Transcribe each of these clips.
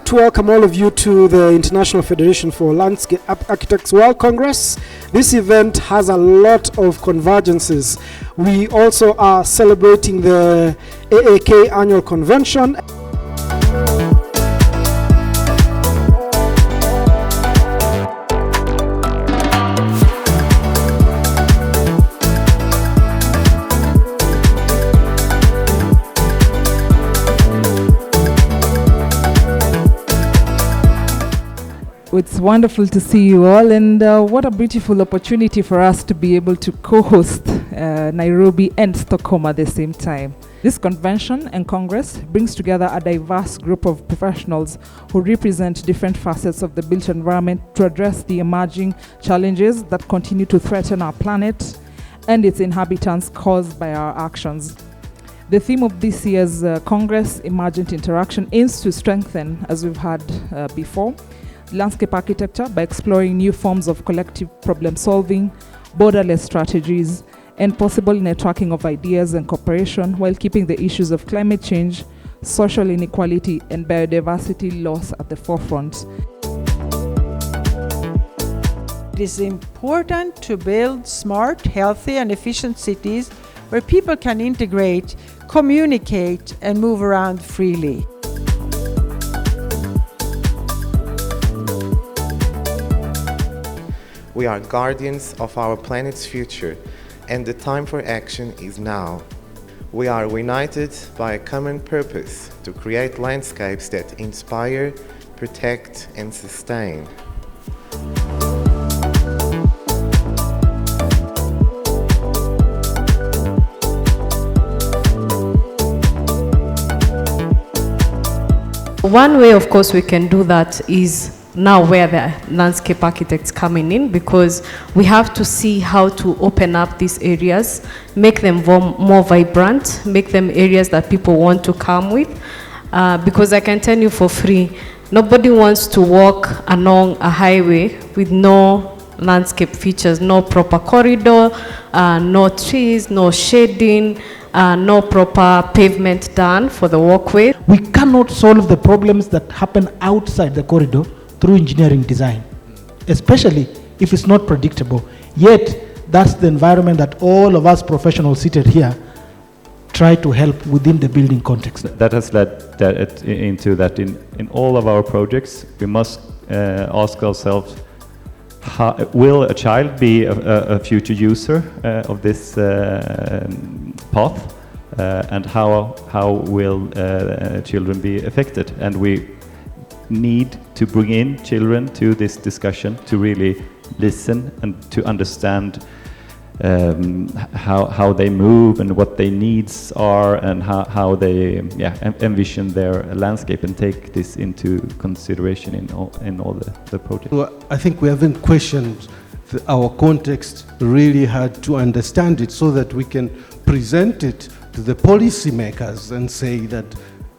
like to welcome all of you to the International Federation for Landscape Architects World Congress. This event has a lot of convergences. We also are celebrating the AAK annual convention. It's wonderful to see you all, and what a beautiful opportunity for us to be able to co-host Nairobi and Stockholm at the same time. This convention and congress brings together a diverse group of professionals who represent different facets of the built environment to address the emerging challenges that continue to threaten our planet and its inhabitants caused by our actions. The theme of this year's Congress, Emergent Interaction, aims to strengthen, as we've had before, landscape architecture by exploring new forms of collective problem solving, borderless strategies, and possible networking of ideas and cooperation while keeping the issues of climate change, social inequality, and biodiversity loss at the forefront. It is important to build smart, healthy, and efficient cities where people can integrate, communicate, and move around freely. We are guardians of our planet's future, and the time for action is now. We are united by a common purpose to create landscapes that inspire, protect, and sustain. One way, of course, we can do that is now where the landscape architects coming in, because we have to see how to open up these areas, make them more vibrant, make them areas that people want to come with. Because I can tell you for free, nobody wants to walk along a highway with no landscape features, no proper corridor, no trees, no shading, no proper pavement done for the walkway. We cannot solve the problems that happen outside the corridor through engineering design, especially if it's not predictable. Yet, that's the environment that all of us professionals seated here try to help within the building context. That has led into that in all of our projects, we must ask ourselves, will a child be a future user of this path? And how will children be affected? And we need to bring in children to this discussion to really listen and to understand how they move and what their needs are and how they envision their landscape and take this into consideration in all the projects. Well, I think we haven't questioned our context, really had to understand it so that we can present it to the policymakers and say that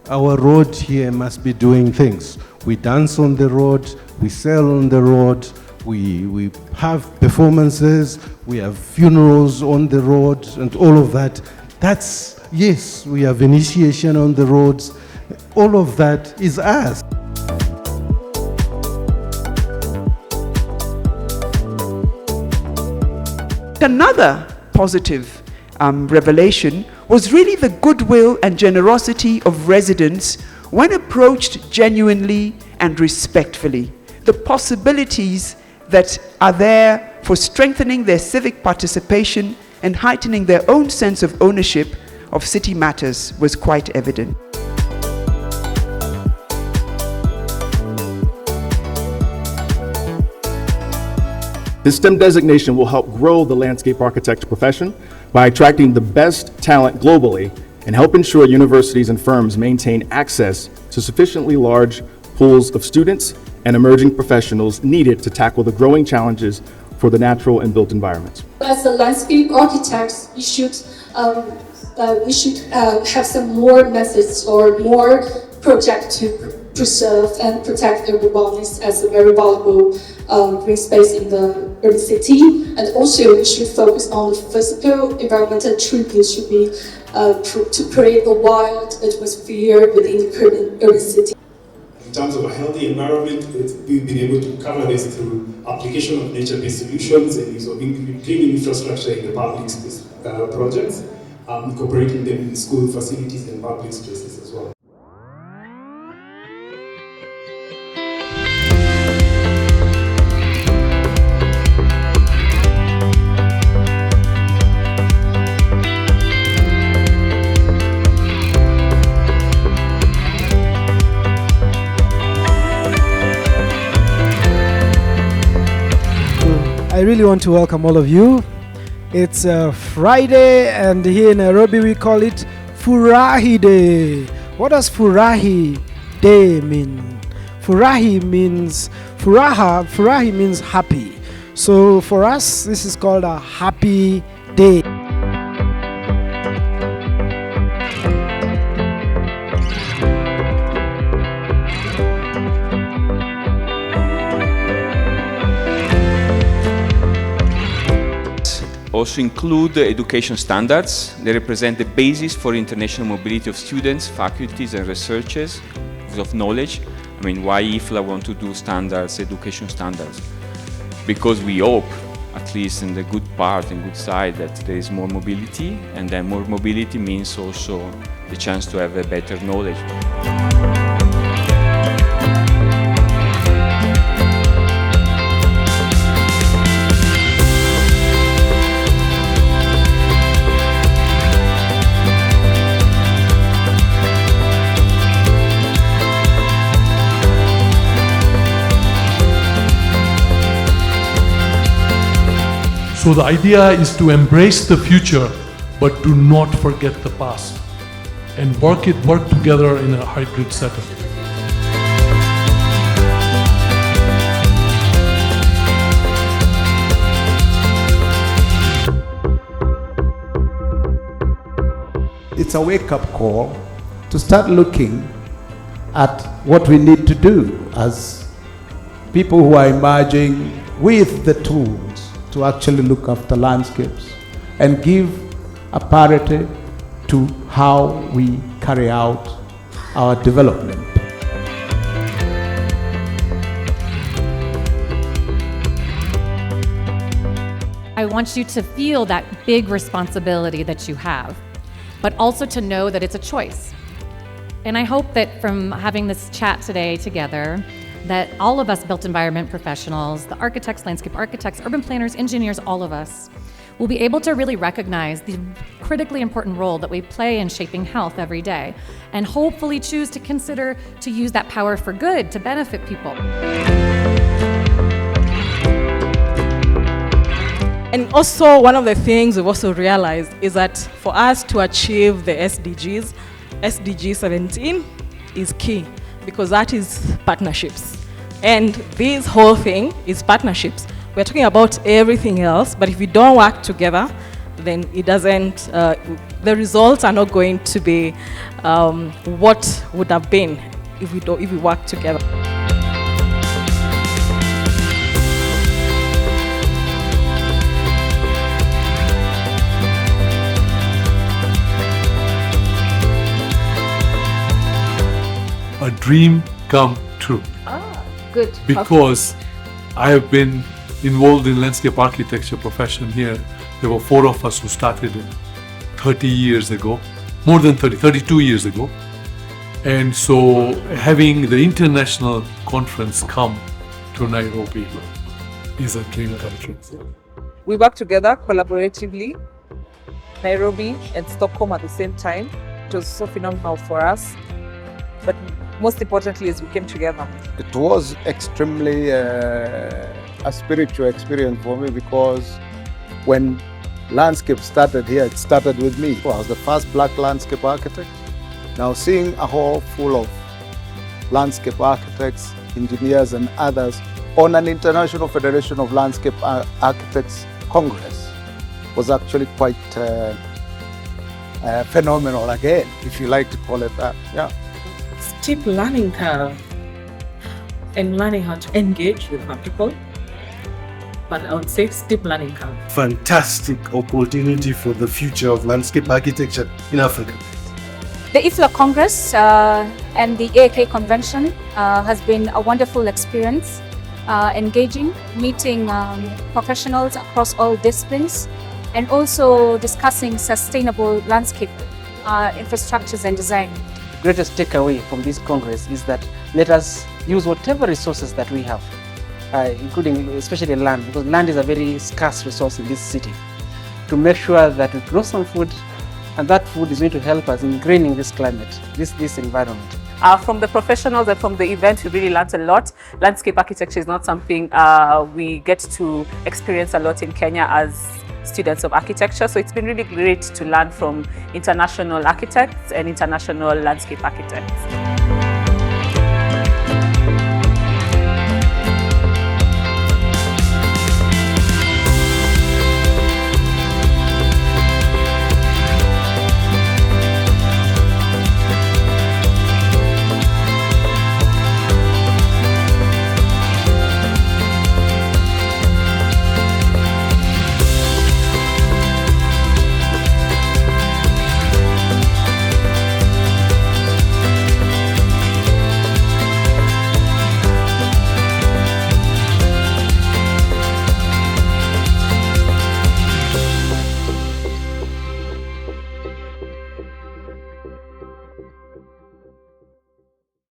our road here must be doing things. We dance on the road, we sell on the road, we have performances, we have funerals on the road and all of that. That's, yes, we have initiation on the roads. All of that is us. Another positive revelation was really the goodwill and generosity of residents when approached genuinely and respectfully. The possibilities that are there for strengthening their civic participation and heightening their own sense of ownership of city matters was quite evident. This STEM designation will help grow the landscape architecture profession by attracting the best talent globally and help ensure universities and firms maintain access to sufficiently large pools of students and emerging professionals needed to tackle the growing challenges for the natural and built environments. As a landscape architects, we should have some more methods or more projects to preserve and protect urban wellness as a very valuable green space in the urban city. And also we should focus on the physical environmental attributes should be to create a wild atmosphere within the urban city. In terms of a healthy environment, we've been able to cover this through application of nature-based solutions and use of green infrastructure in the public space projects, incorporating them in school facilities and public spaces as well. I really want to welcome all of you. It's Friday, and here in Nairobi we call it Furahi Day. What does Furahi Day mean? Furahi means happy. So for us, this is called a happy day. Also include education standards. They represent the basis for international mobility of students, faculties and researchers of knowledge. I mean, why IFLA want to do standards, education standards? Because we hope, at least in the good part and good side, that there is more mobility, and then more mobility means also the chance to have a better knowledge. So the idea is to embrace the future, but do not forget the past, and work together in a hybrid setup. It's a wake-up call to start looking at what we need to do as people who are emerging with the tools to actually look after landscapes and give a parity to how we carry out our development. I want you to feel that big responsibility that you have, but also to know that it's a choice. And I hope that from having this chat today together, that all of us built environment professionals, the architects, landscape architects, urban planners, engineers, all of us, will be able to really recognize the critically important role that we play in shaping health every day, and hopefully choose to consider to use that power for good to benefit people. And also, one of the things we've also realized is that for us to achieve the SDGs, SDG 17 is key, because that is partnerships. And this whole thing is partnerships. We're talking about everything else, but if we don't work together, then it doesn't, the results are not going to be what would have been if we work together. A dream come true. Good. Because I have been involved in landscape architecture profession here. There were 4 of us who started it 30 years ago, more than 30, 32 years ago. And so having the international conference come to Nairobi is a dream come true. We work together collaboratively, Nairobi and Stockholm at the same time. It was so phenomenal for us. But most importantly is we came together. It was extremely a spiritual experience for me, because when landscape started here, it started with me. I was the first black landscape architect. Now seeing a hall full of landscape architects, engineers and others on an International Federation of Landscape Architects Congress was actually quite phenomenal again, if you like to call it that. Yeah. Steep learning curve and learning how to engage with our people, but I would say steep learning curve. Fantastic opportunity for the future of landscape architecture in Africa. The IFLA Congress and the AAK Convention has been a wonderful experience, engaging, meeting professionals across all disciplines, and also discussing sustainable landscape infrastructures and design. Greatest takeaway from this Congress is that let us use whatever resources that we have, including especially land, because land is a very scarce resource in this city, to make sure that we grow some food, and that food is going to help us in greening this climate, this environment. From the professionals and from the event, we really learned a lot. Landscape architecture is not something we get to experience a lot in Kenya as students of architecture. So it's been really great to learn from international architects and international landscape architects.